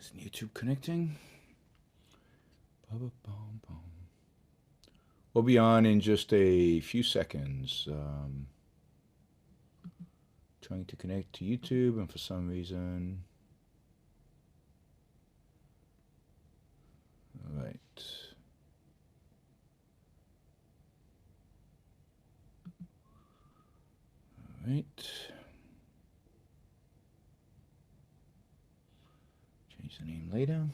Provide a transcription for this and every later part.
Is YouTube connecting? We'll be on in just a few seconds. Trying to connect to YouTube, and for some reason... All right. All right. Change the name later.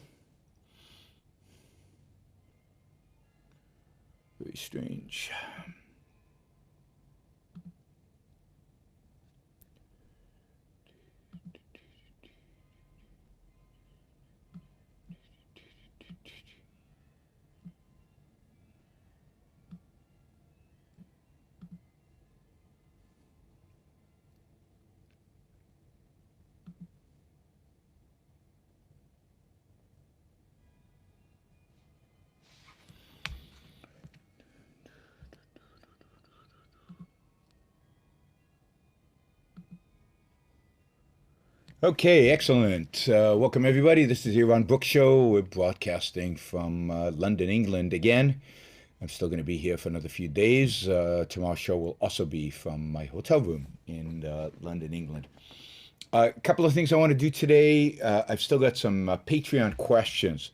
Very strange. Okay, excellent. Welcome everybody. This is Yaron Brook Show. We're broadcasting from London, England again. I'm still going to be here for another few days. Tomorrow's show will also be from my hotel room in London, England. A couple of things I want to do today. I've still got some Patreon questions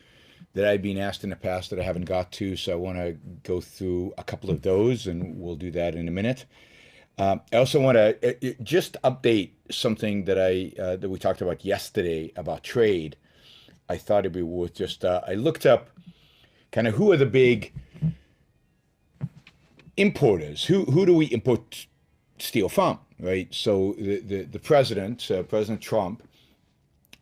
that I've been asked in the past that I haven't got to, so I want to go through a couple of those, and we'll do that in a minute. I also want to just update something that that we talked about yesterday about trade. I thought it'd be worth just I looked up kind of who are the big importers. Who do we import steel from, right? So the president, President Trump,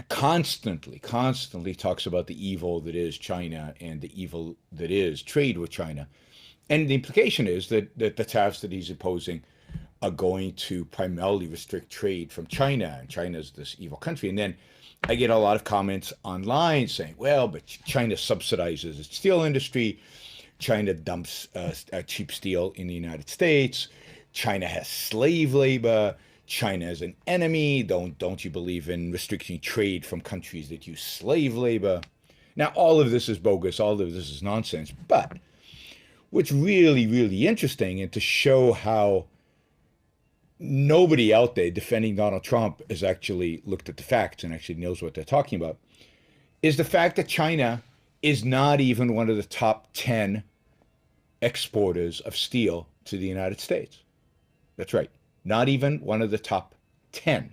constantly talks about the evil that is China and the evil that is trade with China, and the implication is that the tariffs that he's imposing are going to primarily restrict trade from China, and China's this evil country. And then I get a lot of comments online saying, well, but China subsidizes its steel industry. China dumps cheap steel in the United States. China has slave labor. China is an enemy. Don't you believe in restricting trade from countries that use slave labor? Now, all of this is bogus. All of this is nonsense. But what's really, really interesting, and to show how nobody out there defending Donald Trump has actually looked at the facts and actually knows what they're talking about, is the fact that China is not even one of the top 10 exporters of steel to the United States. That's right. Not even one of the top 10.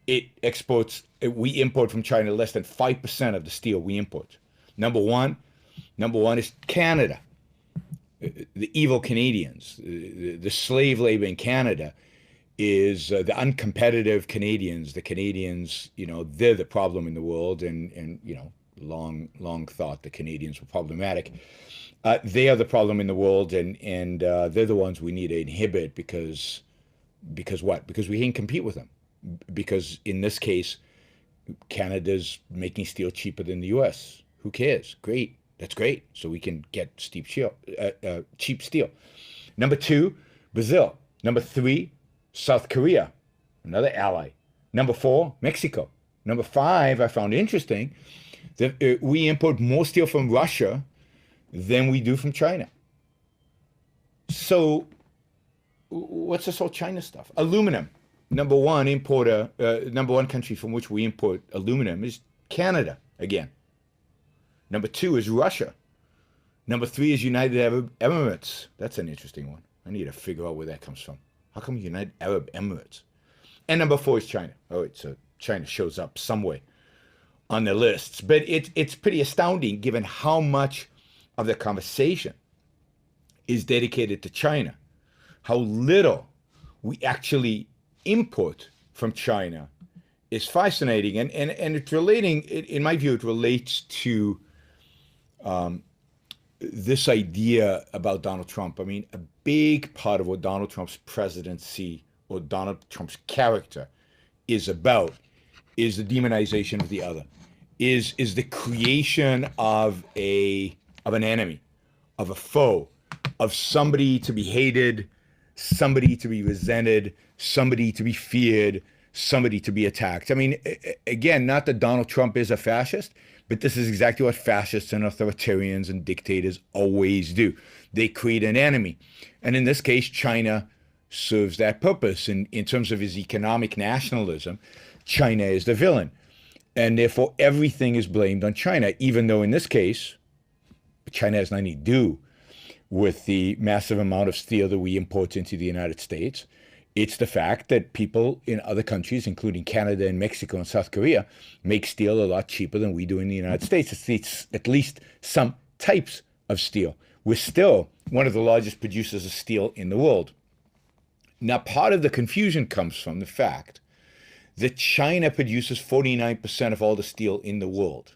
We import from China less than 5% of the steel we import. Number one is Canada. The evil Canadians, the slave labor in Canada is the uncompetitive Canadians. The Canadians, they're the problem in the world, and long thought the Canadians were problematic. They are the problem in the world, and they're the ones we need to inhibit because what? Because we can't compete with them. Because in this case, Canada's making steel cheaper than the U.S. Who cares? Great. That's great. So we can get cheap steel. Number two, Brazil. Number three, South Korea, another ally. Number four, Mexico. Number five, I found interesting that we import more steel from Russia than we do from China. So what's this whole China stuff? Aluminum. Number one country from which we import aluminum is Canada again. Number two is Russia. Number three is United Arab Emirates. That's an interesting one. I need to figure out where that comes from. How come United Arab Emirates? And number four is China. All right, so China shows up somewhere on the lists. But it's pretty astounding given how much of the conversation is dedicated to China, how little we actually import from China is fascinating. And it's relating, in my view, it relates to this idea about Donald Trump. I mean, a big part of what Donald Trump's presidency or Donald Trump's character is about is the demonization of the other, is the creation of an enemy, of a foe, of somebody to be hated, somebody to be resented, somebody to be feared, somebody to be attacked. I mean, again, not that Donald Trump is a fascist, but this is exactly what fascists and authoritarians and dictators always do. They create an enemy. And in this case, China serves that purpose. And in terms of his economic nationalism, China is the villain. And therefore, everything is blamed on China, even though in this case, China has nothing to do with the massive amount of steel that we import into the United States. It's the fact that people in other countries, including Canada and Mexico and South Korea, make steel a lot cheaper than we do in the United States. It's at least some types of steel. We're still one of the largest producers of steel in the world. Now, part of the confusion comes from the fact that China produces 49% of all the steel in the world.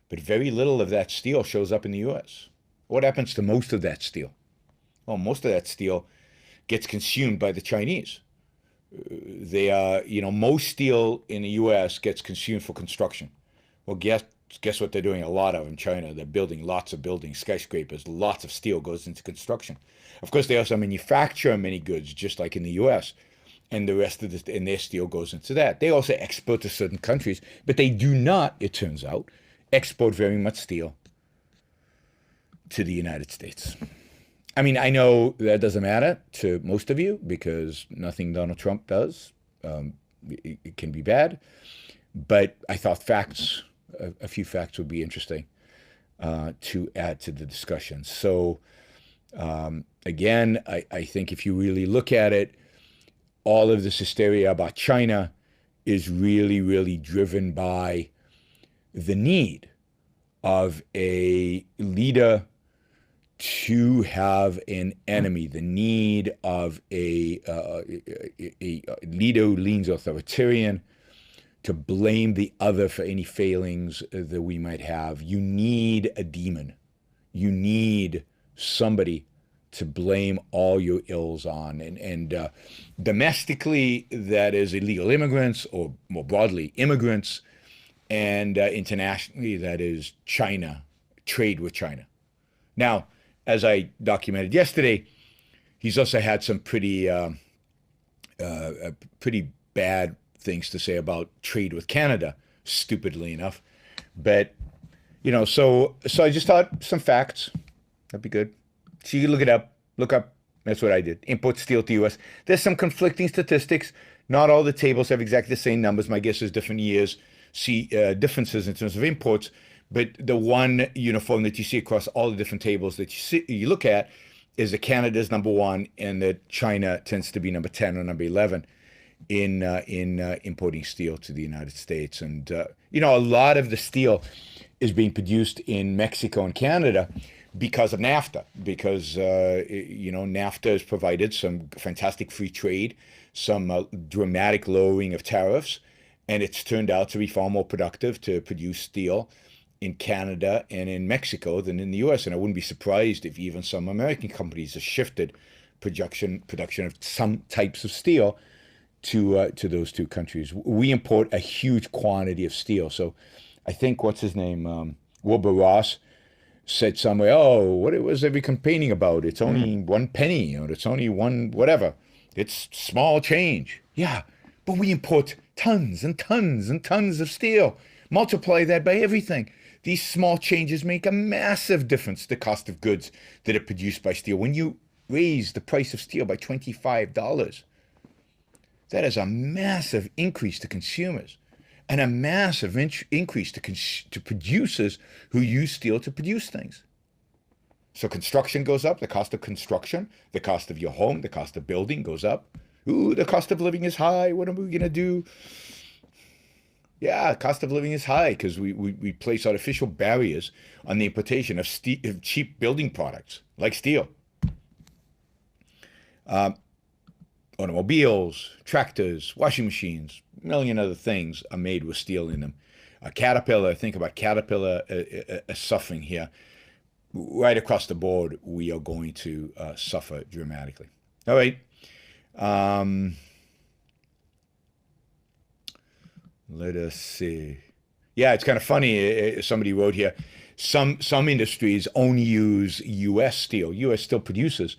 But very little of that steel shows up in the US. What happens to most of that steel? Well, most of that steel gets consumed by the Chinese. Most steel in the US gets consumed for construction. Well, guess what they're doing a lot of in China? They're building lots of buildings, skyscrapers, lots of steel goes into construction. Of course, they also manufacture many goods, just like in the US, and the rest of and their steel goes into that. They also export to certain countries, but they do not, it turns out, export very much steel to the United States. I mean, I know that doesn't matter to most of you because nothing Donald Trump does, it can be bad. But I thought a few facts would be interesting to add to the discussion. So again, I think if you really look at it, all of this hysteria about China is really, really driven by the need of a leader to have an enemy, the need of a leader who leans authoritarian, to blame the other for any failings that we might have. You need a demon. You need somebody to blame all your ills on. And domestically, that is illegal immigrants, or more broadly, immigrants. And internationally, that is China, trade with China. Now, as I documented yesterday, he's also had some pretty bad things to say about trade with Canada, stupidly enough. But, so I just thought some facts. That'd be good. So you can look up. That's what I did. Import steel to U.S. There's some conflicting statistics. Not all the tables have exactly the same numbers. My guess is different years see differences in terms of imports. But the one uniform that you see across all the different tables that you look at is that Canada's number one and that China tends to be number 10 or number 11 in importing steel to the United States. And, a lot of the steel is being produced in Mexico and Canada because of NAFTA, because, NAFTA has provided some fantastic free trade, some dramatic lowering of tariffs, and it's turned out to be far more productive to produce steel in Canada and in Mexico than in the U.S. And I wouldn't be surprised if even some American companies have shifted production of some types of steel to those two countries. We import a huge quantity of steel. So I think, what's his name, Wilbur Ross, said somewhere, what was every complaining about? It's only 1 penny, or it's only one whatever. It's small change. Yeah, but we import tons and tons and tons of steel. Multiply that by everything. These small changes make a massive difference to the cost of goods that are produced by steel. When you raise the price of steel by $25, that is a massive increase to consumers and a massive increase to producers who use steel to produce things. So construction goes up, the cost of construction, the cost of your home, the cost of building goes up. Ooh, the cost of living is high. What are we going to do? Yeah, cost of living is high because we place artificial barriers on the importation of cheap building products like steel. Automobiles, tractors, washing machines, a million other things are made with steel in them. Caterpillar, think about Caterpillar suffering here. Right across the board, we are going to suffer dramatically. All right. Let us see. Yeah, it's kind of funny. Somebody wrote here, some industries only use U.S. steel. U.S. still produces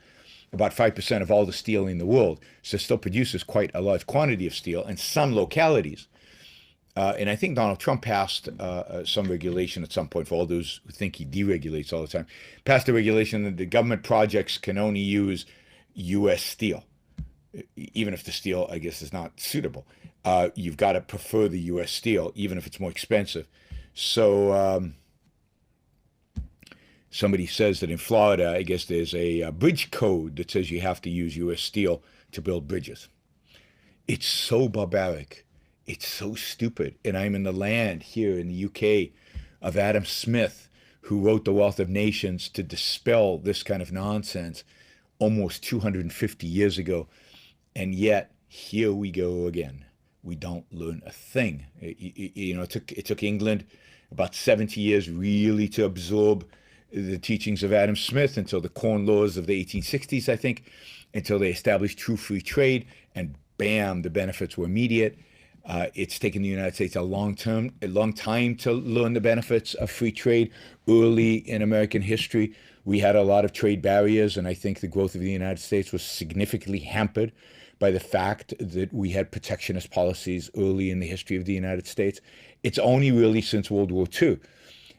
about 5% of all the steel in the world, so still produces quite a large quantity of steel in some localities. And I think Donald Trump passed some regulation at some point, for all those who think he deregulates all the time, passed a regulation that the government projects can only use U.S. steel, even if the steel, I guess, is not suitable. You've got to prefer the U.S. steel, even if it's more expensive. So somebody says that in Florida, I guess there's a bridge code that says you have to use U.S. steel to build bridges. It's so barbaric. It's so stupid. And I'm in the land here in the UK of Adam Smith, who wrote The Wealth of Nations to dispel this kind of nonsense almost 250 years ago. And yet, here we go again. We don't learn a thing. It took England about 70 years really to absorb the teachings of Adam Smith, until the Corn Laws of the 1860s, I think, until they established true free trade, and bam, the benefits were immediate. It's taken the United States a long time to learn the benefits of free trade. Early in American history, we had a lot of trade barriers, and I think the growth of the United States was significantly hampered by the fact that we had protectionist policies early in the history of the United States. It's only really since World War II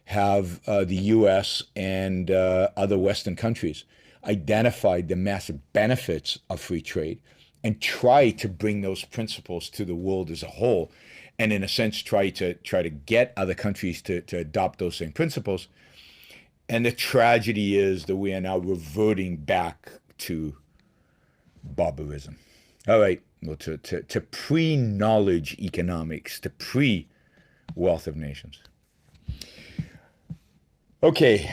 have the U.S. and other Western countries identified the massive benefits of free trade and try to bring those principles to the world as a whole, and in a sense try to get other countries to adopt those same principles. And the tragedy is that we are now reverting back to barbarism. All right, well, to pre-knowledge economics, to pre-wealth of nations. Okay,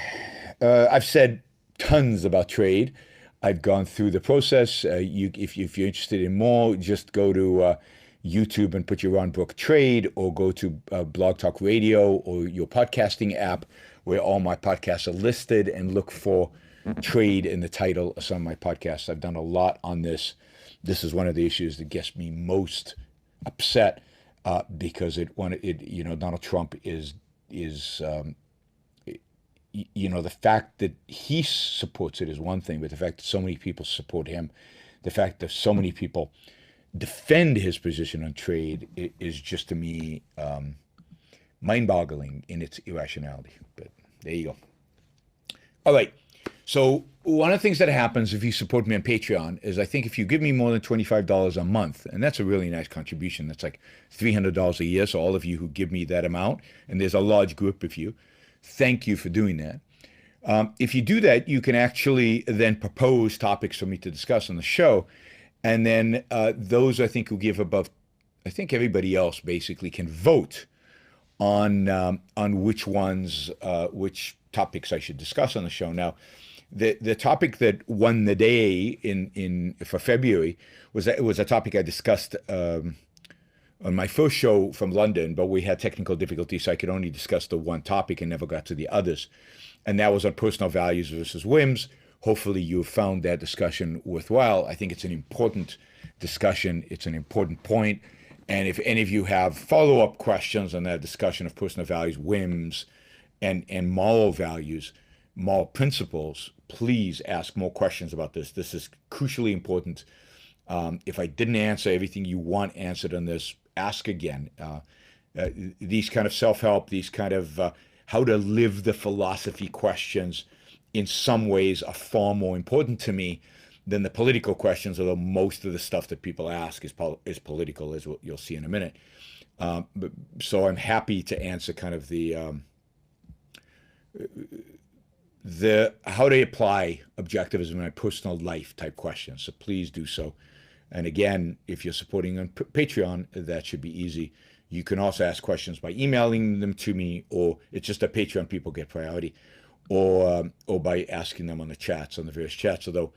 I've said tons about trade. I've gone through the process. If you're interested in more, just go to YouTube and put Yaron Brook Trade, or go to Blog Talk Radio or your podcasting app, where all my podcasts are listed, and look for trade in the title of some of my podcasts. I've done a lot on this. This is one of the issues that gets me most upset because Donald Trump is the fact that he supports it is one thing, but the fact that so many people support him, the fact that so many people defend his position on trade is just, to me, mind-boggling in its irrationality. But there you go. All right. So one of the things that happens if you support me on Patreon is, I think if you give me more than $25 a month, and that's a really nice contribution, that's like $300 a year, so all of you who give me that amount, and there's a large group of you, thank you for doing that. If you do that, you can actually then propose topics for me to discuss on the show. And then those, I think, who give above, I think everybody else basically can vote on which which topics I should discuss on the show. Now, the topic that won the day for February was a topic I discussed on my first show from London, but we had technical difficulties, so I could only discuss the one topic and never got to the others. And that was on personal values versus whims. Hopefully you have found that discussion worthwhile. I think it's an important discussion. It's an important point. And if any of you have follow-up questions on that discussion of personal values, whims, and moral values, moral principles, please ask more questions about this. This is crucially important. If I didn't answer everything you want answered on this, ask again. These kind of self-help, these kind of how to live the philosophy questions in some ways are far more important to me than the political questions, although most of the stuff that people ask is political, as you'll see in a minute. So I'm happy to answer kind of the how to apply objectivism in my personal life type questions. So please do so. And again, if you're supporting on Patreon, that should be easy. You can also ask questions by emailing them to me, or it's just that Patreon people get priority, or by asking them on the chats, on the various chats. Although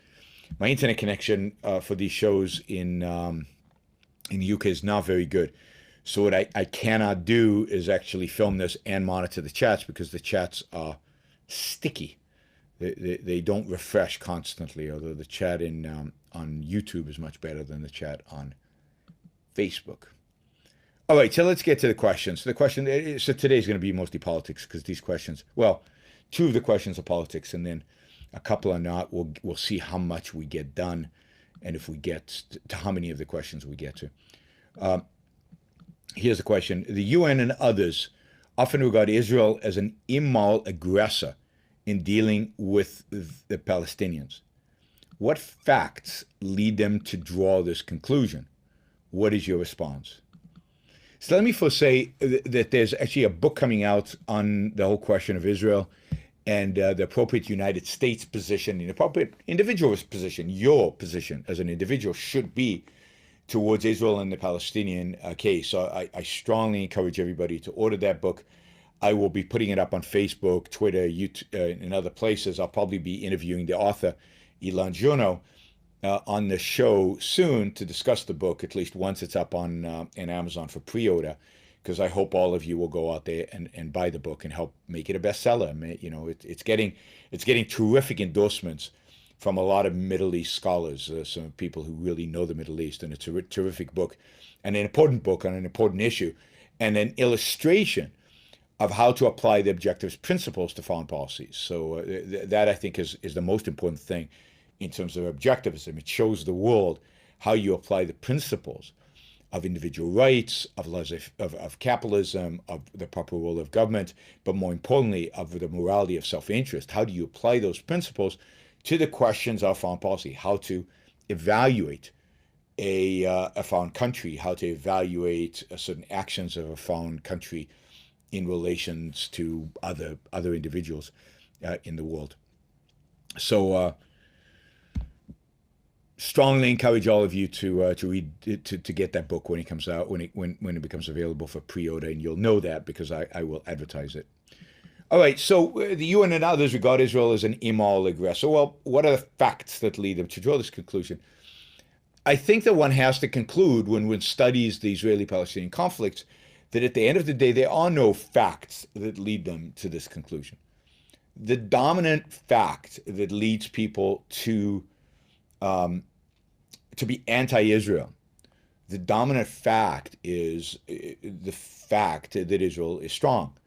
my internet connection for these shows in the UK is not very good. So what I cannot do is actually film this and monitor the chats, because the chats are sticky. They don't refresh constantly, although the chat on YouTube is much better than the chat on Facebook. All right, so let's get to the questions. So today's going to be mostly politics, because these questions, well, two of the questions are politics, and then A couple are not. We'll see how much we get done, and if we get to how many of the questions we get to. Here's a question: the UN and others often regard Israel as an immoral aggressor in dealing with the Palestinians. What facts lead them to draw this conclusion? What is your response? So let me first say that there's actually a book coming out on the whole question of Israel and the appropriate United States position, the appropriate individual's position. Your position as an individual should be towards Israel and the Palestinian case. So I strongly encourage everybody to order that book. I will be putting it up on Facebook, Twitter, YouTube, and other places. I'll probably be interviewing the author, Ilan Journo, on the show soon to discuss the book, at least once it's up on Amazon for pre-order, because I hope all of you will go out there and buy the book and help make it a bestseller. You know, it's getting terrific endorsements from a lot of Middle East scholars, some people who really know the Middle East, and it's a terrific book, and an important book on an important issue, and an illustration of how to apply the objectives principles to foreign policies. So that I think is the most important thing in terms of objectivism. It shows the world how you apply the principles of individual rights, of capitalism, of the proper role of government, but more importantly, of the morality of self-interest. How do you apply those principles to the questions of foreign policy? How to evaluate a foreign country, how to evaluate certain actions of a foreign country in relations to other individuals in the world. So strongly encourage all of you to read to get that book when it comes out, when it becomes available for pre-order, and you'll know that because I will advertise it. All right, so the UN and others regard Israel as an immoral aggressor. Well, what are the facts that lead them to draw this conclusion? I think that one has to conclude when one studies the Israeli-Palestinian conflicts that at the end of the day, there are no facts that lead them to this conclusion. The dominant fact that leads people to be anti-Israel, the dominant fact is the fact that Israel is strong,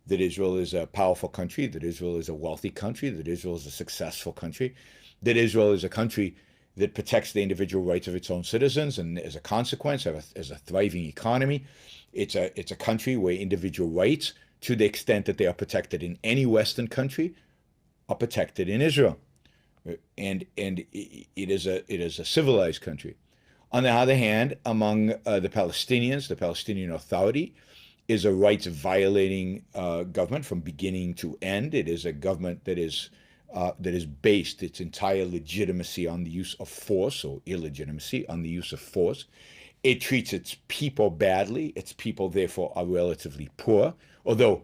that Israel is a powerful country, that Israel is a wealthy country, that Israel is a successful country, that Israel is a country that protects the individual rights of its own citizens, and as a consequence, as a thriving economy. It's a country where individual rights, to the extent that they are protected in any Western country, are protected in Israel, and it is a civilized country. On the other hand, among the Palestinians, the Palestinian Authority is a rights-violating government from beginning to end. It is a government that is based its entire legitimacy on the use of force, or illegitimacy on the use of force. It treats its people badly. Its people, therefore, are relatively poor, although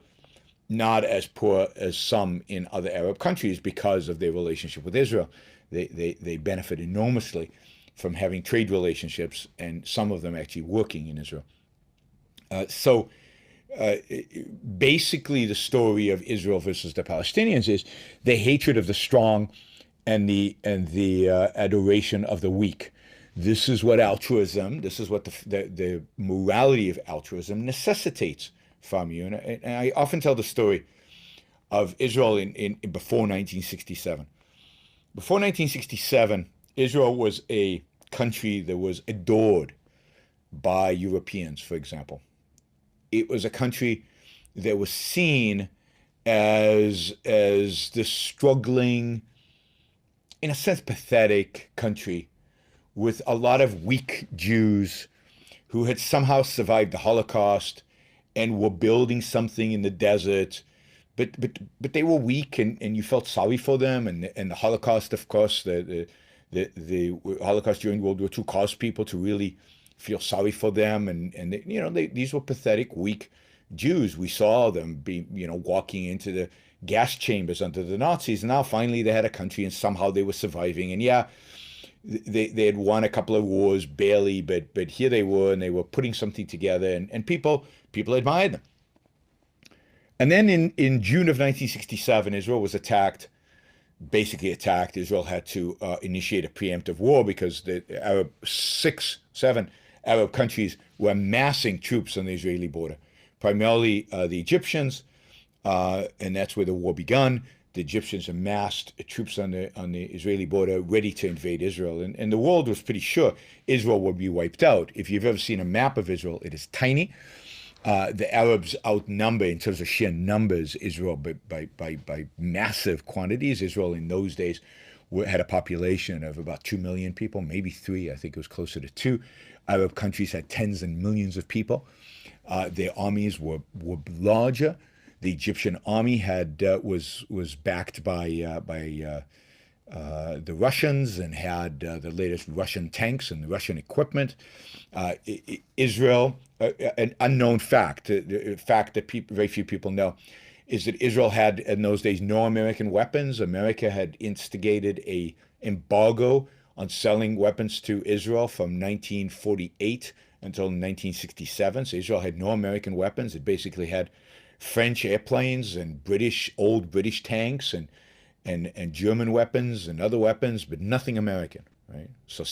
not as poor as some in other Arab countries because of their relationship with Israel. They benefit enormously from having trade relationships, and some of them actually working in Israel. Basically, the story of Israel versus the Palestinians is the hatred of the strong and the adoration of the weak. This is what altruism, this is what the morality of altruism necessitates from you. And I often tell the story of Israel in before 1967. Before 1967, Israel was a country that was adored by Europeans, for example. It was a country that was seen as this struggling, in a sense, pathetic country with a lot of weak Jews who had somehow survived the Holocaust and were building something in the desert, but they were weak, and you felt sorry for them. And the Holocaust, of course, the Holocaust during World War II caused people to really feel sorry for them, and these were pathetic, weak Jews. We saw them walking into the gas chambers under the Nazis, and now finally they had a country, and somehow they were surviving. And yeah, they had won a couple of wars, barely, but here they were, and they were putting something together, and people admired them. And then in June of 1967, Israel was basically attacked. Israel had to initiate a preemptive war because the seven Arab countries were amassing troops on the Israeli border, primarily the Egyptians, and that's where the war begun. the Egyptians amassed troops on the Israeli border, ready to invade Israel, and the world was pretty sure Israel would be wiped out. If you've ever seen a map of Israel, it is tiny. The Arabs outnumber in terms of sheer numbers Israel by massive quantities. Israel in those days had a population of about 2 million people, maybe 3. I think it was closer to 2. Arab countries had tens and millions of people. Their armies were larger. The Egyptian army was backed by the Russians and had the latest Russian tanks and Russian equipment. Israel, an unknown fact, a fact that very few people know, is that Israel had in those days no American weapons. America had instigated a embargo on selling weapons to Israel from 1948 until 1967. So Israel had no American weapons. It basically had French airplanes and old British tanks and German weapons and other weapons, but nothing American, right? So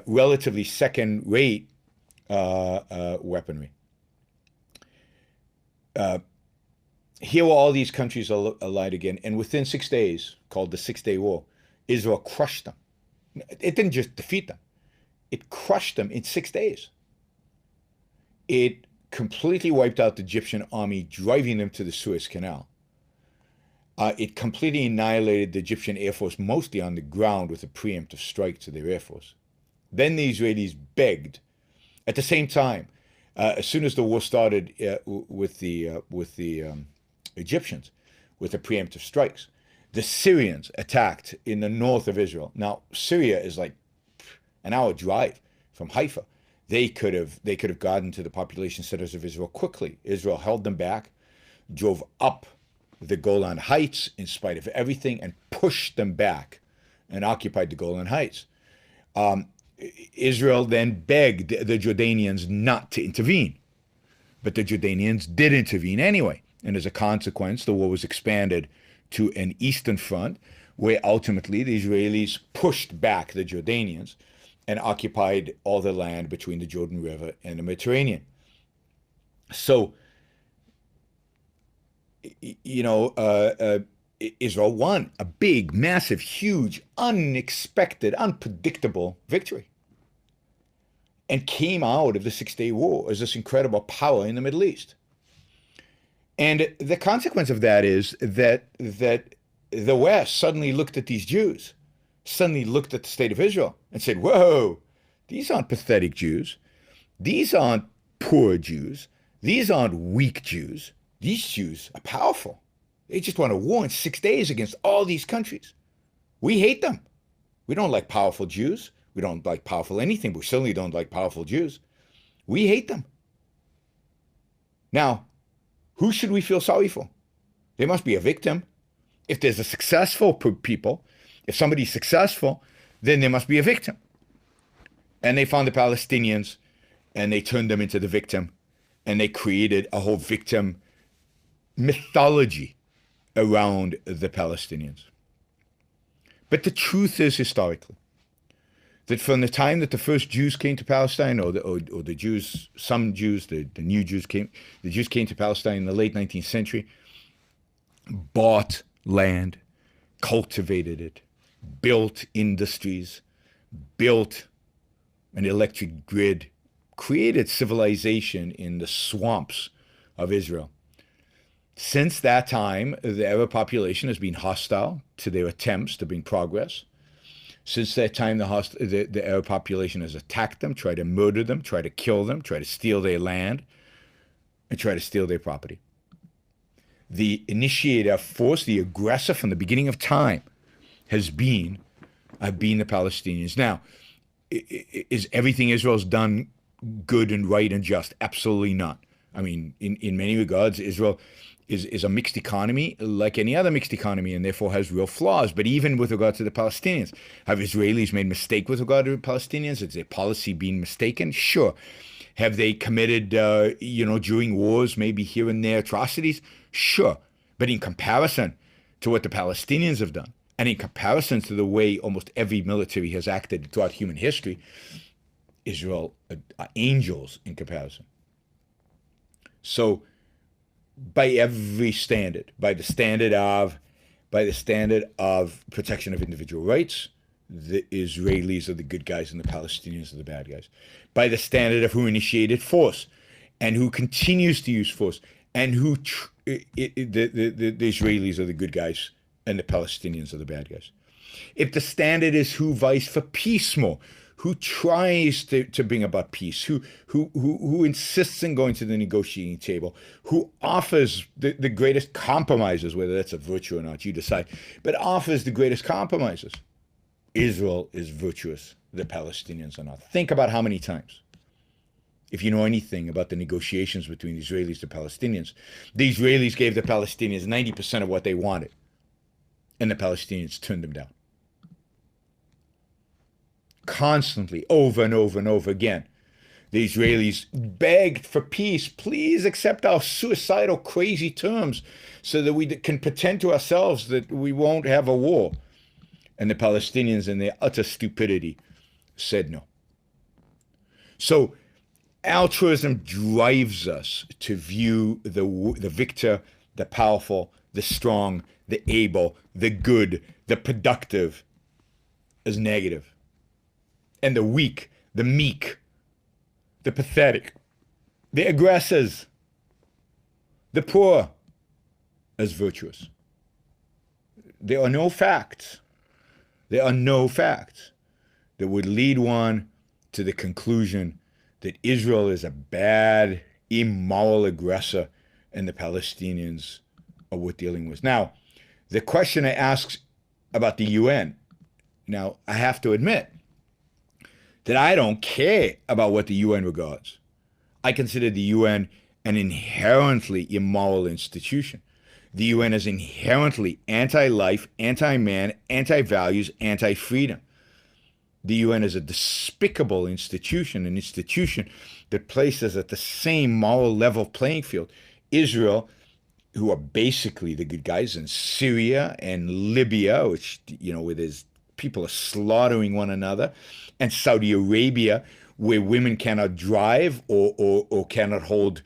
relatively second-rate weaponry. Here were all these countries allied again, and within 6 days, called the Six-Day War, Israel crushed them. It didn't just defeat them. It crushed them in 6 days. It completely wiped out the Egyptian army, driving them to the Suez Canal. It completely annihilated the Egyptian Air Force, mostly on the ground, with a preemptive strike to their Air Force. Then the Israelis begged. At the same time, as soon as the war started with the Egyptians, with the preemptive strikes, the Syrians attacked in the north of Israel. Now, Syria is like an hour drive from Haifa. They could have gotten to the population centers of Israel quickly. Israel held them back, drove up the Golan Heights in spite of everything, and pushed them back and occupied the Golan Heights. Israel then begged the Jordanians not to intervene, but the Jordanians did intervene anyway. And as a consequence, the war was expanded to an eastern front, where ultimately the Israelis pushed back the Jordanians and occupied all the land between the Jordan River and the Mediterranean. So, Israel won a big, massive, huge, unexpected, unpredictable victory, and came out of the Six-Day War as this incredible power in the Middle East. And the consequence of that is that the West suddenly looked at these Jews, suddenly looked at the state of Israel and said, whoa, these aren't pathetic Jews. These aren't poor Jews. These aren't weak Jews. These Jews are powerful. They just won a war in 6 days against all these countries. We hate them. We don't like powerful Jews. We don't like powerful anything, but we certainly don't like powerful Jews. We hate them. Now, who should we feel sorry for? There must be a victim. If there's a successful people, if somebody's successful, then there must be a victim. And they found the Palestinians, and they turned them into the victim, and they created a whole victim mythology around the Palestinians. But the truth is, historically, that from the time that the first Jews came to Palestine, or the Jews, some Jews, the Jews came to Palestine in the late 19th century, bought land, cultivated it, built industries, built an electric grid, created civilization in the swamps of Israel. Since that time, the Arab population has been hostile to their attempts to bring progress. Since that time, the Arab population has attacked them, tried to murder them, tried to kill them, tried to steal their land, and tried to steal their property. The initiator force, the aggressor from the beginning of time, has been the Palestinians. Now, is everything Israel's done good and right and just? Absolutely not. I mean, in many regards, Israel is a mixed economy like any other mixed economy, and therefore has real flaws. But even with regard to the Palestinians, have Israelis made mistake with regard to the Palestinians? Has their policy been mistaken? Sure. Have they committed, during wars, maybe here and there atrocities? Sure. But in comparison to what the Palestinians have done, and in comparison to the way almost every military has acted throughout human history, Israel are angels in comparison. So by every standard, by the standard of protection of individual rights. The Israelis are the good guys and the Palestinians are the bad guys. By the standard of who initiated force and who continues to use force, and who the Israelis are the good guys and the Palestinians are the bad guys. If the standard is who vies for peace more, who tries to bring about peace, who insists on going to the negotiating table, who offers the greatest compromises, whether that's a virtue or not, you decide, but offers the greatest compromises. Israel is virtuous, the Palestinians are not. Think about how many times, if you know anything about the negotiations between the Israelis and the Palestinians, the Israelis gave the Palestinians 90% of what they wanted, and the Palestinians turned them down. Constantly, over and over and over again, the Israelis begged for peace. Please accept our suicidal, crazy terms so that we can pretend to ourselves that we won't have a war. And the Palestinians, in their utter stupidity, said no. So altruism drives us to view the victor, the powerful, the strong, the able, the good, the productive as negative. And the weak, the meek, the pathetic, the aggressors, the poor as virtuous. There are no facts. There are no facts that would lead one to the conclusion that Israel is a bad, immoral aggressor and the Palestinians are worth dealing with. Now, the questioner asks about the UN. Now, I have to admit that I don't care about what the UN regards. I consider the UN an inherently immoral institution. The UN is inherently anti-life, anti-man, anti-values, anti-freedom. The UN is a despicable institution, an institution that places at the same moral level playing field Israel, who are basically the good guys, in Syria and Libya, which, where there's people are slaughtering one another, and Saudi Arabia, where women cannot drive or cannot hold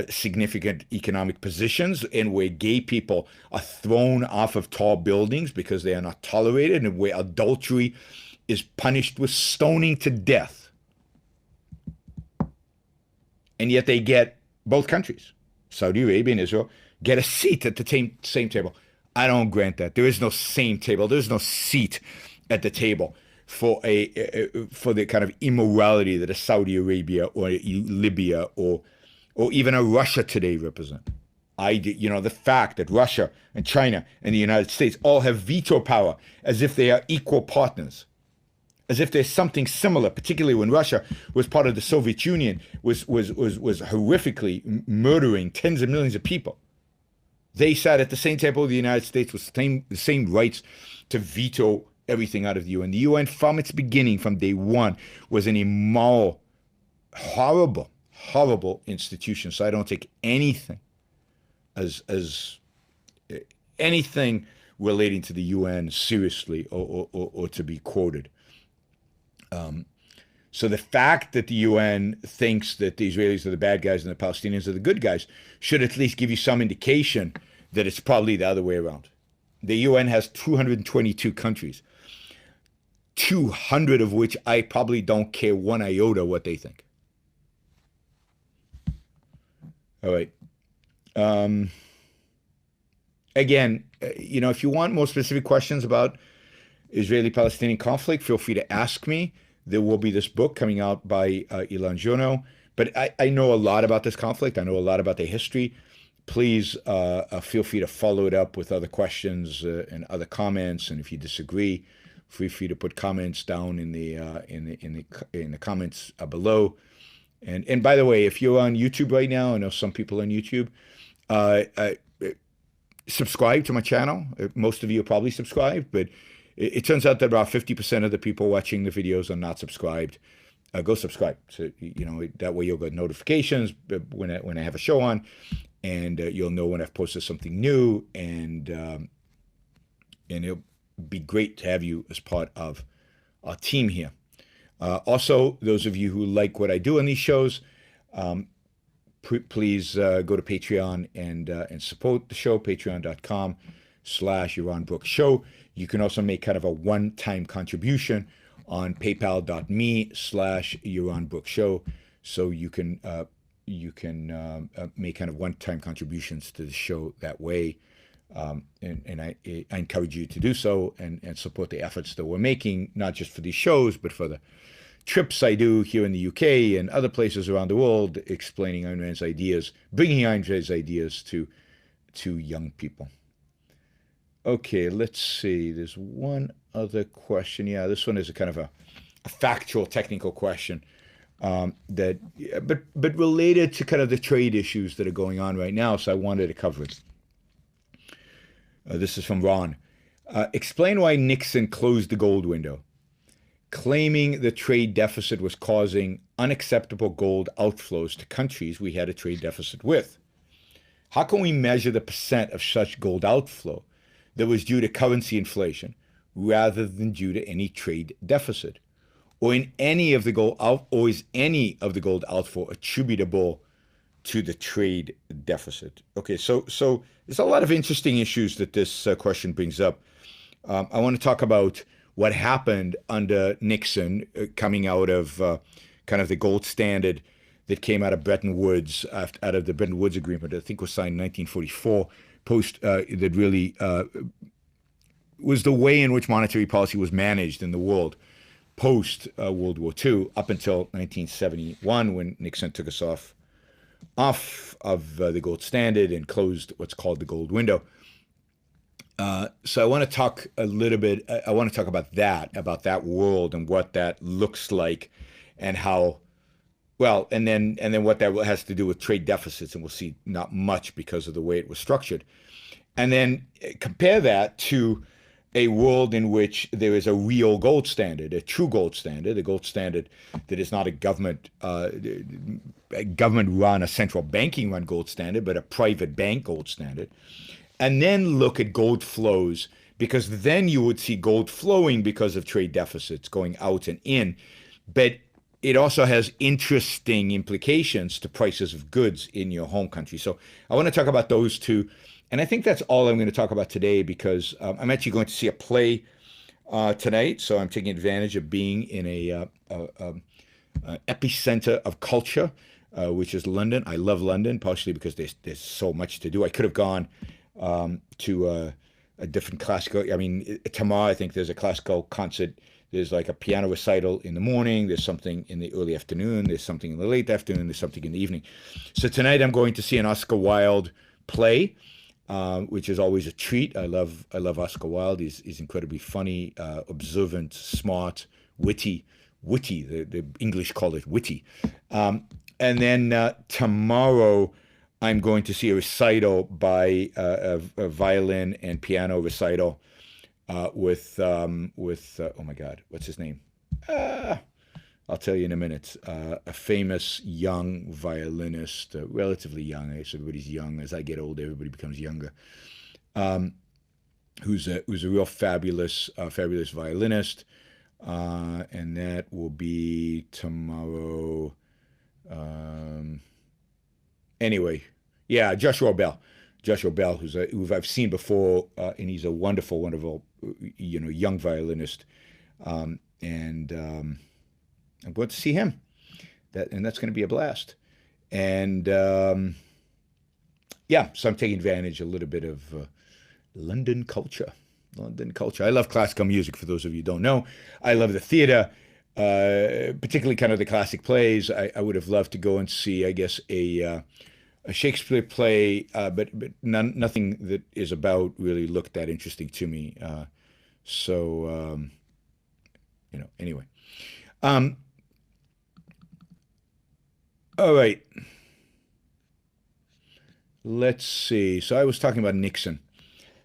significant economic positions, and where gay people are thrown off of tall buildings because they are not tolerated, and where adultery is punished with stoning to death. And yet they get, both countries, Saudi Arabia and Israel, get a seat at the same table. I don't grant that. There is no same table. There's no seat at the table for the kind of immorality that a Saudi Arabia or Libya or even a Russia today represent. The fact that Russia and China and the United States all have veto power as if they are equal partners, as if there's something similar, particularly when Russia was part of the Soviet Union, was horrifically murdering tens of millions of people. They sat at the same table with the United States with the same rights to veto everything out of the UN. The UN, from its beginning, from day one, was an immoral, horrible, horrible institution. So I don't take anything as anything relating to the UN seriously or to be quoted. So the fact that the UN thinks that the Israelis are the bad guys and the Palestinians are the good guys should at least give you some indication that it's probably the other way around. The UN has 222 countries, 200 of which I probably don't care one iota what they think. All right. Again, if you want more specific questions about Israeli-Palestinian conflict, feel free to ask me. There will be this book coming out by Ilan Jono. But I know a lot about this conflict. I know a lot about the history. Please feel free to follow it up with other questions and other comments. And if you disagree, feel free to put comments down in the comments below. And by the way, if you're on YouTube right now, I know some people on YouTube, subscribe to my channel. Most of you are probably subscribed, but it turns out that about 50% of the people watching the videos are not subscribed. Go subscribe. So, that way you'll get notifications when I have a show on, and you'll know when I've posted something new, and it'll be great to have you as part of our team here. Also, those of you who like what I do on these shows, please go to Patreon and support the show, patreon.com/Yaron Brook Show. You can also make kind of a one-time contribution on paypal.me/Yaron Brook Show. So you can make kind of one-time contributions to the show that way. And I encourage you to do so and support the efforts that we're making, not just for these shows, but for the trips I do here in the UK and other places around the world, explaining Ayn Rand's ideas, bringing Ayn Rand's ideas to young people. Okay, let's see. There's one other question. Yeah, this one is a kind of a factual, technical question but related to kind of the trade issues that are going on right now. So I wanted to cover it. This is from Ron. Explain why Nixon closed the gold window, claiming the trade deficit was causing unacceptable gold outflows to countries we had a trade deficit with. How can we measure the percent of such gold outflow that was due to currency inflation rather than due to any trade deficit? Or is any of the gold outflow attributable to the trade deficit? Okay, so there's a lot of interesting issues that this question brings up. I want to talk about what happened under Nixon, coming out of kind of the gold standard that came out of Bretton Woods, out of the Bretton Woods Agreement, I think was signed in 1944, that really was the way in which monetary policy was managed in the world post World War II, up until 1971, when Nixon took us off of the gold standard and closed what's called the gold window. So I want to talk a little bit. I want to talk about that world and what that looks like, and how, well, and then what that has to do with trade deficits, and we'll see not much because of the way it was structured, and then compare that to a world in which there is a real gold standard, a true gold standard, a gold standard that is not a government-run, a central banking-run gold standard, but a private bank gold standard. And then look at gold flows, because then you would see gold flowing because of trade deficits going out and in. But it also has interesting implications to prices of goods in your home country. So I want to talk about those two. And I think that's all I'm going to talk about today, because I'm actually going to see a play tonight. So I'm taking advantage of being in a epicenter of culture, which is London. I love London, partially because there's so much to do. I could have gone to a different classical. I mean, tomorrow I think there's a classical concert. There's like a piano recital in the morning. There's something in the early afternoon. There's something in the late afternoon. There's something in the evening. So tonight I'm going to see an Oscar Wilde play, which is always a treat. I love Oscar Wilde. He's incredibly funny, observant, smart, witty. The English call it witty. And then tomorrow, I'm going to see a recital by a violin and piano recital with oh my God, what's his name? I'll tell you in a minute. A famous young violinist, relatively young. I guess everybody's young. As I get older, everybody becomes younger. Who's a real fabulous violinist, and that will be tomorrow. Anyway, yeah, Joshua Bell, who I've seen before, and he's a wonderful, young violinist, and I'm going to see him. That's going to be a blast. And yeah, so I'm taking advantage a little bit of London culture. I love classical music, for those of you who don't know. I love the theater, particularly kind of the classic plays. I would have loved to go and see, I guess, a Shakespeare play, but nothing that is about really looked that interesting to me. Anyway. All right. Let's see. So I was talking about Nixon.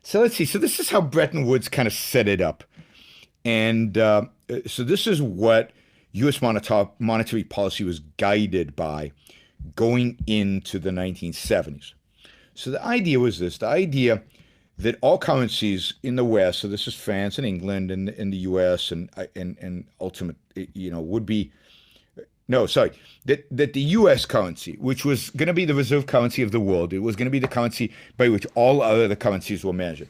So let's see. So this is how Bretton Woods kind of set it up. And so this is what U.S. monetary policy was guided by going into the 1970s. So the idea was this. The idea that all currencies in the West, so this is France and England and the U.S. and ultimate, would be No, sorry. That the U.S. currency, which was going to be the reserve currency of the world, it was going to be the currency by which all other currencies were measured.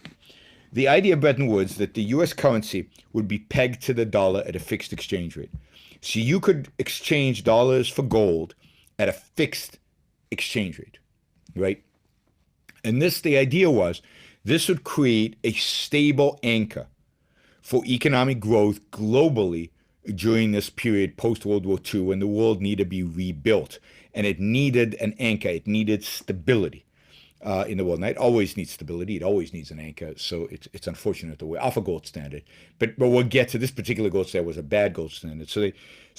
The idea of Bretton Woods that the U.S. currency would be pegged to the dollar at a fixed exchange rate. So you could exchange dollars for gold at a fixed exchange rate, right? And the idea was this would create a stable anchor for economic growth globally during this period post-World War II when the world needed to be rebuilt. And it needed an anchor. It needed stability in the world. And it always needs stability. It always needs an anchor. So it's unfortunate that we're off a gold standard. But we'll get to this particular gold standard was a bad gold standard. So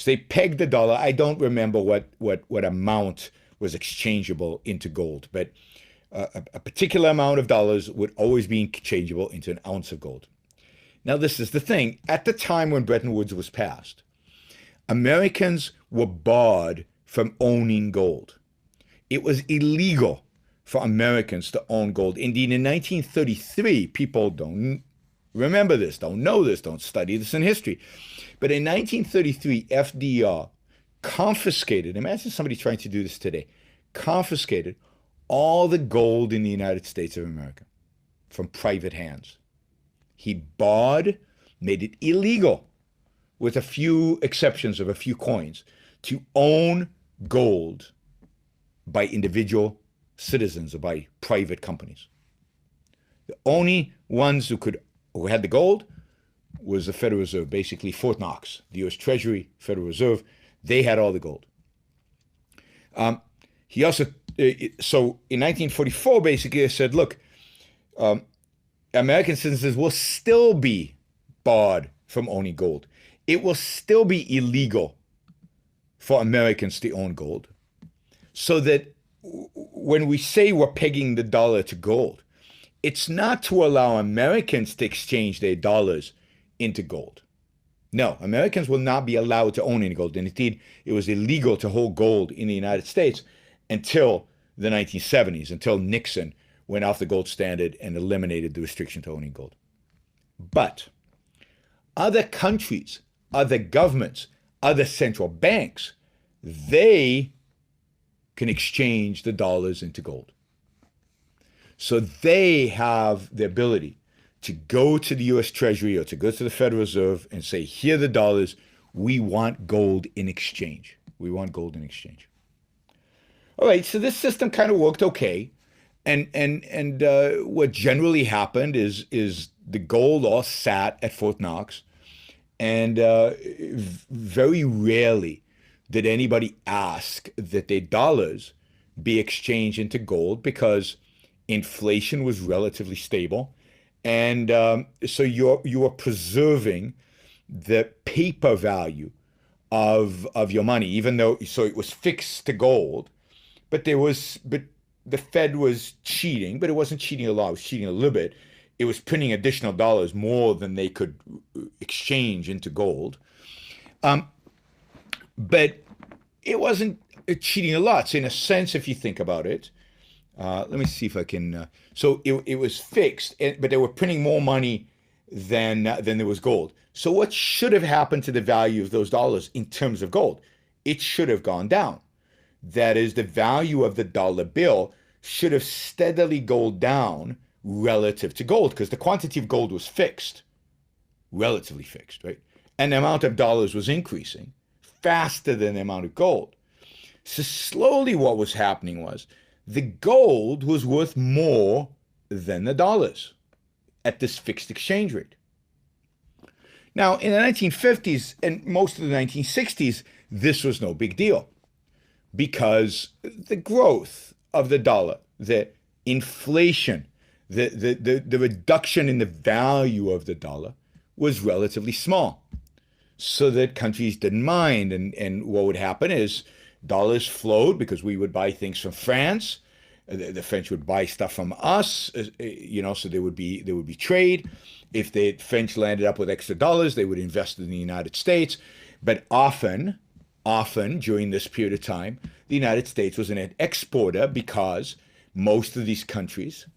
they pegged the dollar. I don't remember what amount was exchangeable into gold. But a particular amount of dollars would always be exchangeable into an ounce of gold. Now, this is the thing. At the time when Bretton Woods was passed, Americans were barred from owning gold. It was illegal for Americans to own gold. Indeed, in 1933, people don't remember this, don't know this, don't study this in history. But in 1933, FDR confiscated, imagine somebody trying to do this today, confiscated all the gold in the United States of America from private hands. He barred, made it illegal, with a few exceptions of a few coins, to own gold by individual citizens or by private companies. The only ones who had the gold was the Federal Reserve, basically Fort Knox, the U.S. Treasury, Federal Reserve. They had all the gold. He also, so in 1944, basically, they said, look, American citizens will still be barred from owning gold. It will still be illegal for Americans to own gold. So that when we say we're pegging the dollar to gold, it's not to allow Americans to exchange their dollars into gold. No, Americans will not be allowed to own any gold. And indeed, it was illegal to hold gold in the United States until the 1970s, until Nixon went off the gold standard and eliminated the restriction to owning gold. But other countries, other governments, other central banks, they can exchange the dollars into gold. So they have the ability to go to the U.S. Treasury or to go to the Federal Reserve and say, here are the dollars, we want gold in exchange. We want gold in exchange. All right, so this system kind of worked okay. And what generally happened is the gold all sat at Fort Knox, and very rarely did anybody ask that their dollars be exchanged into gold because inflation was relatively stable, and so you are preserving the paper value of your money, even though so it was fixed to gold, but the Fed was cheating, but it wasn't cheating a lot. It was cheating a little bit. It was printing additional dollars more than they could exchange into gold. But it wasn't cheating a lot. So in a sense, if you think about it, let me see if I can. So it was fixed, but they were printing more money than there was gold. So what should have happened to the value of those dollars in terms of gold? It should have gone down. That is, the value of the dollar bill should have steadily gone down relative to gold because the quantity of gold was fixed, relatively fixed, right? And the amount of dollars was increasing faster than the amount of gold. So slowly what was happening was the gold was worth more than the dollars at this fixed exchange rate. Now, in the 1950s and most of the 1960s, this was no big deal, because the growth of the dollar, the inflation, the reduction in the value of the dollar was relatively small, so that countries didn't mind. And what would happen is dollars flowed because we would buy things from France. The French would buy stuff from us, so there would be trade. If the French landed up with extra dollars, they would invest in the United States. But often during this period of time, the United States was an exporter because most of these countries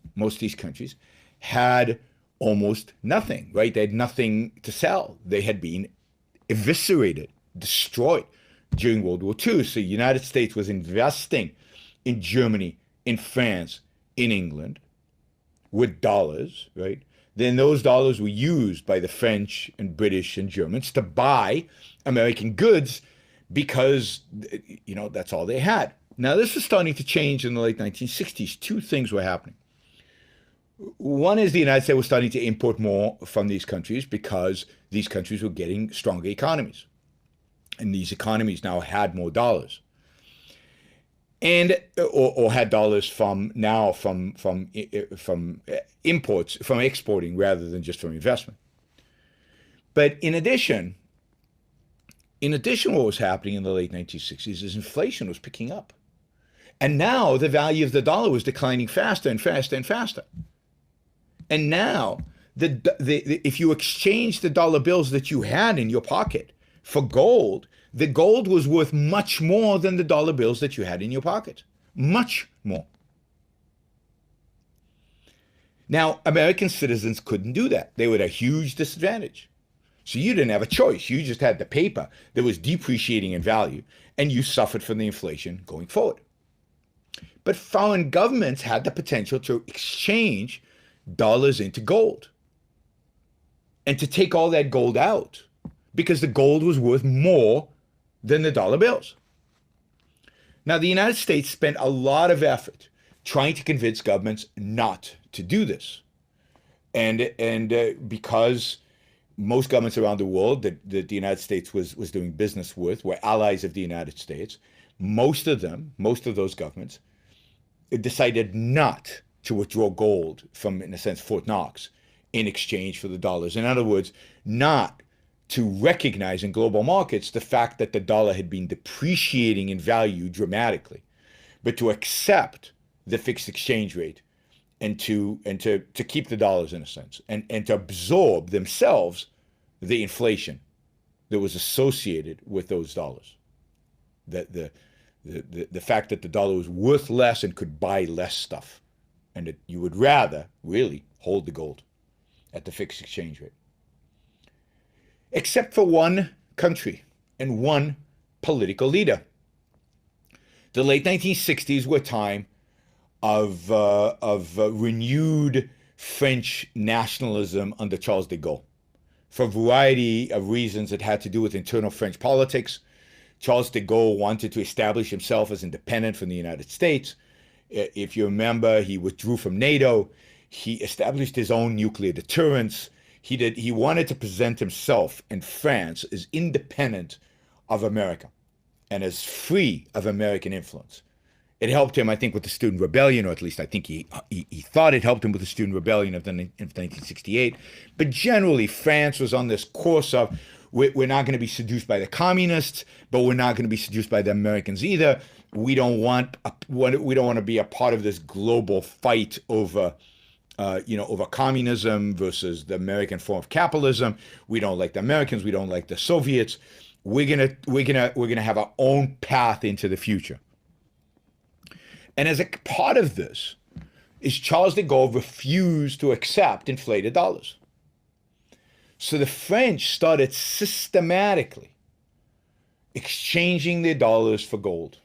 had almost nothing, right? They had nothing to sell. They had been eviscerated, destroyed during World War II. So the United States was investing in Germany, in France, in England with dollars, right? Then those dollars were used by the French and British and Germans to buy American goods because, that's all they had. Now, this is starting to change in the late 1960s. Two things were happening. One is the United States was starting to import more from these countries because these countries were getting stronger economies. And these economies now had more dollars. And or had dollars from imports, from exporting rather than just from investment. But in addition, what was happening in the late 1960s is inflation was picking up. And now the value of the dollar was declining faster and faster and faster. And now, if you exchange the dollar bills that you had in your pocket for gold, the gold was worth much more than the dollar bills that you had in your pocket. Much more. Now, American citizens couldn't do that. They were at a huge disadvantage. So you didn't have a choice. You just had the paper that was depreciating in value, and you suffered from the inflation going forward. But foreign governments had the potential to exchange dollars into gold and to take all that gold out because the gold was worth more than the dollar bills. Now, the United States spent a lot of effort trying to convince governments not to do this. And because most governments around the world that the United States was doing business with were allies of the United States, most of those governments decided not to withdraw gold from, in a sense, Fort Knox in exchange for the dollars. In other words, not to recognize in global markets the fact that the dollar had been depreciating in value dramatically, but to accept the fixed exchange rate and to keep the dollars in a sense, and to absorb themselves the inflation that was associated with those dollars. The fact that the dollar was worth less and could buy less stuff, and that you would rather really hold the gold at the fixed exchange rate. Except for one country and one political leader. The late 1960s were a time of renewed French nationalism under Charles de Gaulle. For a variety of reasons that had to do with internal French politics, Charles de Gaulle wanted to establish himself as independent from the United States. If you remember, he withdrew from NATO. He established his own nuclear deterrence. He wanted to present himself in France as independent of America and as free of American influence. It helped him, I think, with the Student Rebellion, or at least I think he thought it helped him with the Student Rebellion of 1968. But generally, France was on this course of, we're not going to be seduced by the communists, but we're not going to be seduced by the Americans either. We don't want to be a part of this global fight over communism versus the American form of capitalism. We don't like the Americans. We don't like the Soviets. We're gonna have our own path into the future. And as a part of this, is Charles de Gaulle refused to accept inflated dollars. So the French started systematically exchanging their dollars for gold.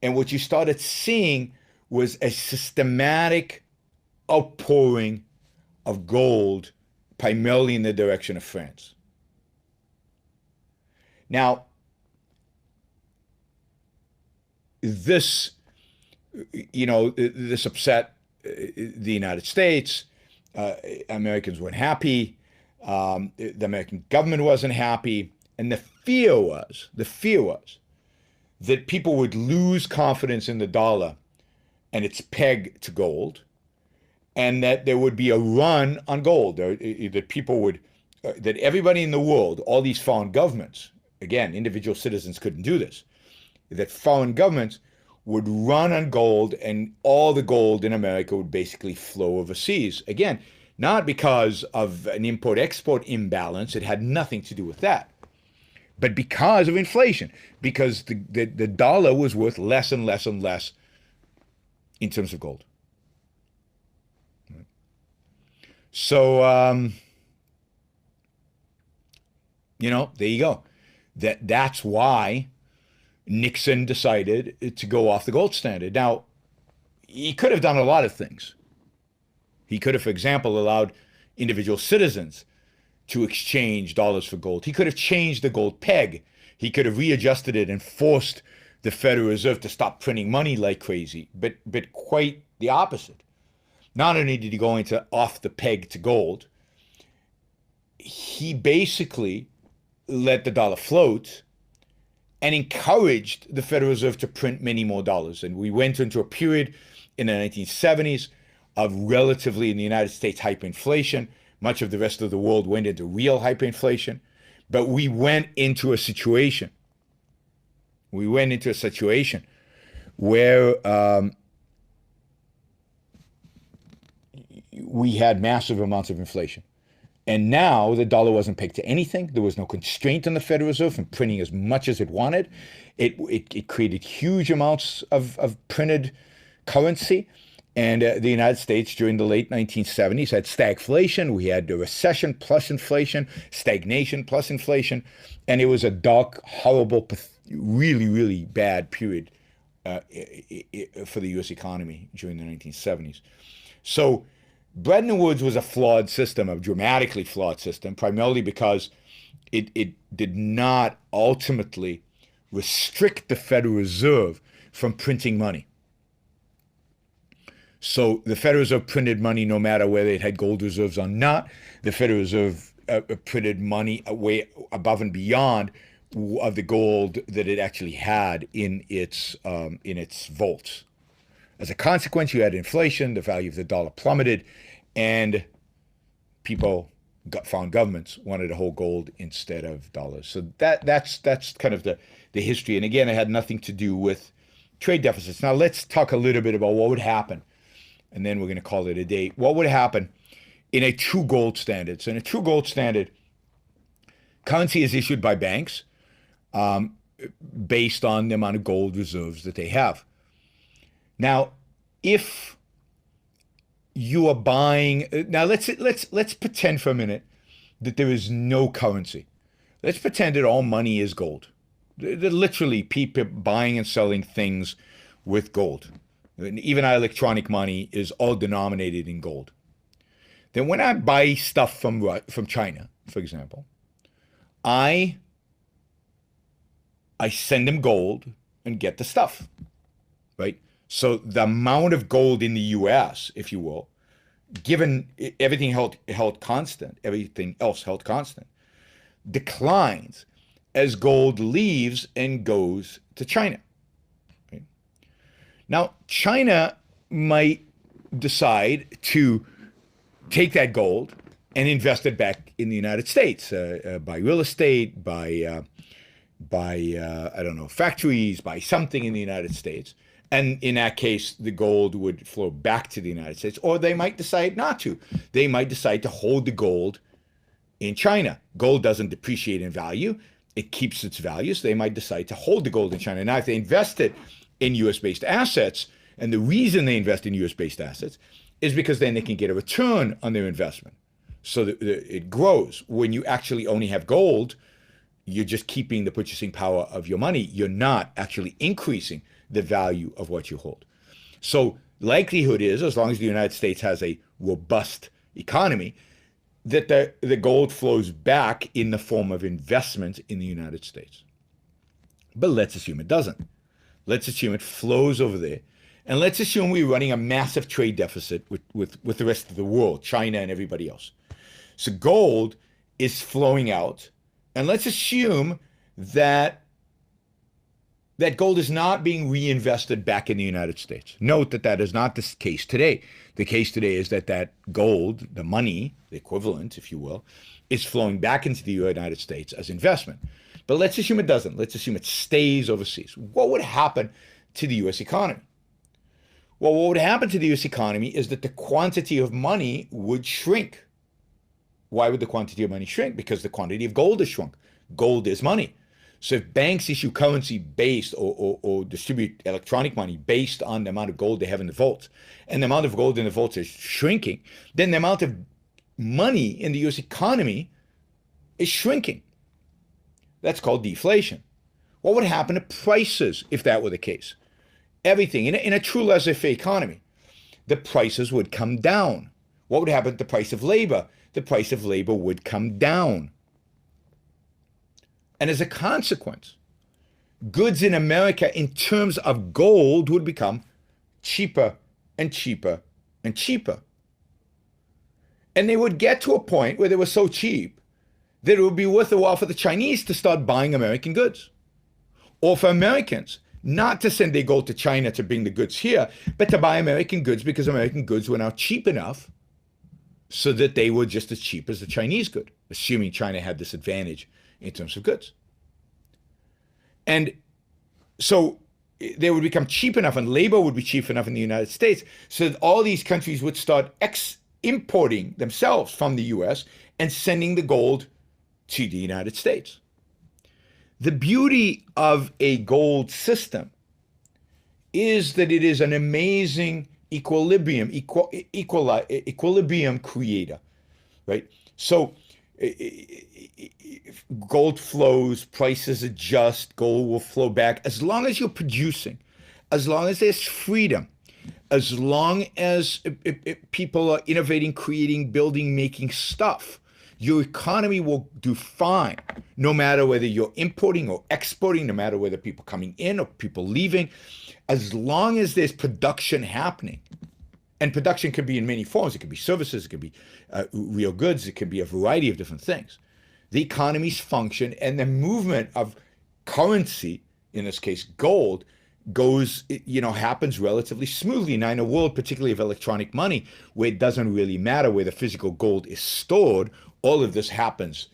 And what you started seeing was a systematic outpouring of gold, primarily in the direction of France. Now, this upset the United States. Americans weren't happy. The American government wasn't happy. And the fear was that people would lose confidence in the dollar and its peg to gold, and that there would be a run on gold, that people would, that everybody in the world, all these foreign governments, again, individual citizens couldn't do this, that foreign governments would run on gold, and all the gold in America would basically flow overseas. Again, not because of an import-export imbalance, it had nothing to do with that, but because of inflation, because the dollar was worth less and less and less in terms of gold. So, there you go. That's why Nixon decided to go off the gold standard. Now, he could have done a lot of things. He could have, for example, allowed individual citizens to exchange dollars for gold. He could have changed the gold peg. He could have readjusted it and forced the Federal Reserve to stop printing money like crazy, but quite the opposite. Not only did he go into off the peg to gold, he basically let the dollar float and encouraged the Federal Reserve to print many more dollars. And we went into a period in the 1970s of relatively, in the United States, hyperinflation. Much of the rest of the world went into real hyperinflation. But we went into a situation. Where we had massive amounts of inflation. And now the dollar wasn't pegged to anything. There was no constraint on the Federal Reserve from printing as much as it wanted. It created huge amounts of printed currency. And the United States during the late 1970s had stagflation. We had a recession plus inflation, stagnation plus inflation. And it was a dark, horrible, really, really bad period for the U.S. economy during the 1970s. So Bretton Woods was a flawed system, a dramatically flawed system, primarily because it did not ultimately restrict the Federal Reserve from printing money. So the Federal Reserve printed money no matter whether it had gold reserves or not. The Federal Reserve printed money way above and beyond of the gold that it actually had in its vaults. As a consequence, you had inflation, the value of the dollar plummeted, and foreign governments wanted to hold gold instead of dollars. So that's kind of the history. And again, it had nothing to do with trade deficits. Now let's talk a little bit about what would happen, and then we're going to call it a day. What would happen in a true gold standard? So in a true gold standard, currency is issued by banks based on the amount of gold reserves that they have. Now, if you are buying, now let's pretend for a minute that there is no currency. Let's pretend that all money is gold. Literally, people buying and selling things with gold. Even our electronic money is all denominated in gold. Then when I buy stuff from China, for example, I send them gold and get the stuff, right? So the amount of gold in the U.S., if you will, given everything held constant, everything else held constant, declines as gold leaves and goes to China. Right? Now, China might decide to take that gold and invest it back in the United States, buy real estate, buy I don't know, factories, buy something in the United States. And in that case, the gold would flow back to the United States, or they might decide not to. They might decide to hold the gold in China. Gold doesn't depreciate in value. It keeps its value. So they might decide to hold the gold in China. Now, if they invest it in US-based assets, and the reason they invest in US-based assets is because then they can get a return on their investment. So that it grows. When you actually only have gold, you're just keeping the purchasing power of your money. You're not actually increasing the value of what you hold. So likelihood is, as long as the United States has a robust economy, that the gold flows back in the form of investment in the United States. But let's assume it doesn't. Let's assume it flows over there. And let's assume we're running a massive trade deficit with the rest of the world, China and everybody else. So gold is flowing out. And let's assume that gold is not being reinvested back in the United States. Note that is not the case today. The case today is that gold, the money, the equivalent, if you will, is flowing back into the United States as investment. But let's assume it doesn't. Let's assume it stays overseas. What would happen to the U.S. economy? Well, what would happen to the U.S. economy is that the quantity of money would shrink. Why would the quantity of money shrink? Because the quantity of gold has shrunk. Gold is money. So if banks issue currency based or distribute electronic money based on the amount of gold they have in the vaults, and the amount of gold in the vaults is shrinking, then the amount of money in the U.S. economy is shrinking. That's called deflation. What would happen to prices if that were the case? Everything, in a true laissez-faire economy, the prices would come down. What would happen to the price of labor? The price of labor would come down. And as a consequence, goods in America in terms of gold would become cheaper and cheaper and cheaper. And they would get to a point where they were so cheap that it would be worth a while for the Chinese to start buying American goods. Or for Americans not to send their gold to China to bring the goods here, but to buy American goods because American goods were now cheap enough so that they were just as cheap as the Chinese good, assuming China had this advantage in terms of goods. And so they would become cheap enough, and labor would be cheap enough in the United States, so that all these countries would start importing themselves from the US and sending the gold to the United States. The beauty of a gold system is that it is an amazing equilibrium creator, right? So gold flows, prices adjust, gold will flow back. As long as you're producing, as long as there's freedom, as long as people are innovating, creating, building, making stuff, your economy will do fine, no matter whether you're importing or exporting, no matter whether people coming in or people leaving, as long as there's production happening. And production could be in many forms. It could be services, it could be real goods, it could be a variety of different things. The economies function, and the movement of currency, in this case gold, happens relatively smoothly. Now, in a world, particularly of electronic money, where it doesn't really matter where the physical gold is stored, all of this happens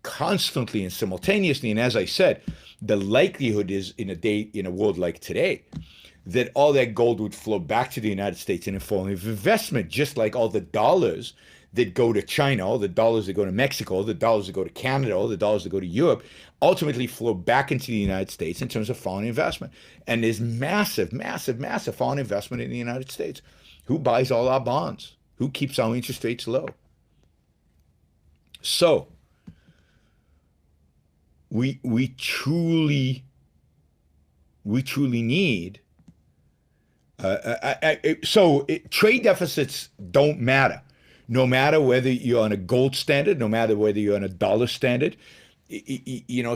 constantly and simultaneously. And as I said, the likelihood is in a world like today, that all that gold would flow back to the United States in a form of investment, just like all the dollars that go to China, all the dollars that go to Mexico, all the dollars that go to Canada, all the dollars that go to Europe, ultimately flow back into the United States in terms of foreign investment. And there's massive, massive, massive foreign investment in the United States. Who buys all our bonds? Who keeps our interest rates low? So we truly need. Trade deficits don't matter. No matter whether you're on a gold standard, no matter whether you're on a dollar standard,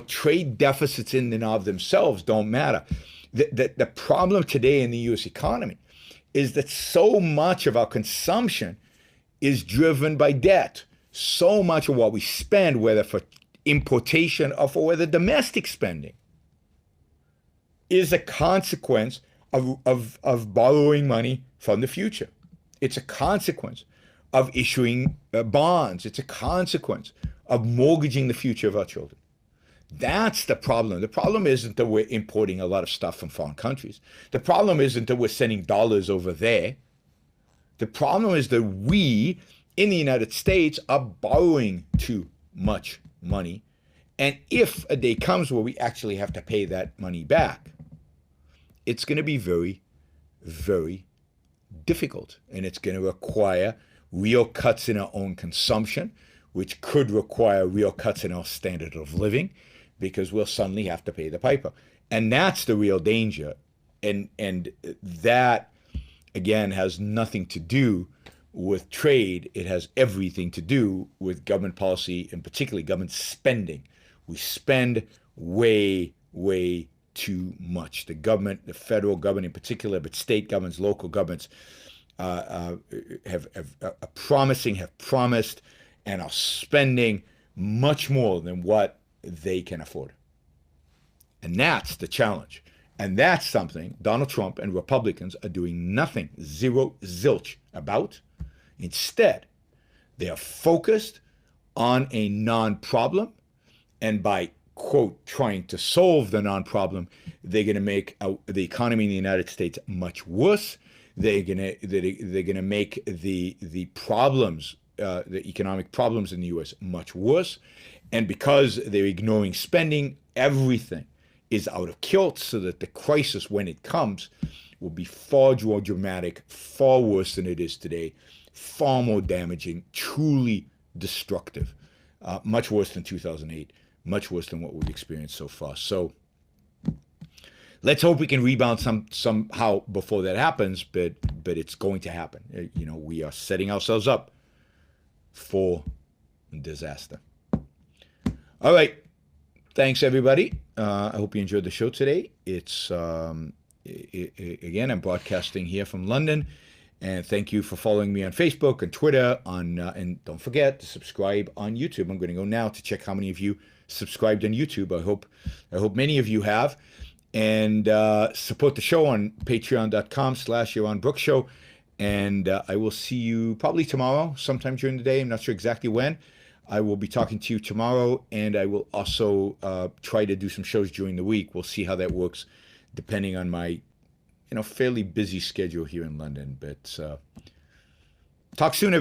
trade deficits in and of themselves don't matter. The problem today in the U.S. economy is that so much of our consumption is driven by debt. So much of what we spend, whether for importation or for whether domestic spending, is a consequence of borrowing money from the future. It's a consequence of issuing bonds. It's a consequence of mortgaging the future of our children. That's the problem. The problem isn't that we're importing a lot of stuff from foreign countries. The problem isn't that we're sending dollars over there. The problem is that we, in the United States, are borrowing too much money. And if a day comes where we actually have to pay that money back, it's going to be very, very difficult. And it's going to require real cuts in our own consumption, which could require real cuts in our standard of living, because we'll suddenly have to pay the piper. And that's the real danger. And that, again, has nothing to do with trade. It has everything to do with government policy, and particularly government spending. We spend way, way too much. The government, the federal government in particular, but state governments, local governments, have promised and are spending much more than what they can afford. And that's the challenge. And that's something Donald Trump and Republicans are doing nothing, zero, zilch about. Instead, they are focused on a non-problem, and by, quote, trying to solve the non-problem, they're going to make the economy in the United States much worse. They're going to make the problems, the economic problems in the U.S. much worse. And because they're ignoring spending, everything is out of kilt, so that the crisis, when it comes, will be far more dramatic, far worse than it is today, far more damaging, truly destructive, much worse than 2008, much worse than what we've experienced so far. So let's hope we can rebound somehow before that happens, but it's going to happen. You know, we are setting ourselves up for disaster. All right. Thanks, everybody. I hope you enjoyed the show today. It's, again, I'm broadcasting here from London. And thank you for following me on Facebook and Twitter. And don't forget to subscribe on YouTube. I'm going to go now to check how many of you subscribed on YouTube. I hope many of you have. And support the show on patreon.com/Yaron Brook Show. And I will see you probably tomorrow, sometime during the day. I'm not sure exactly when. I will be talking to you tomorrow, and I will also try to do some shows during the week. We'll see how that works, depending on my, fairly busy schedule here in London. But talk soon, everybody.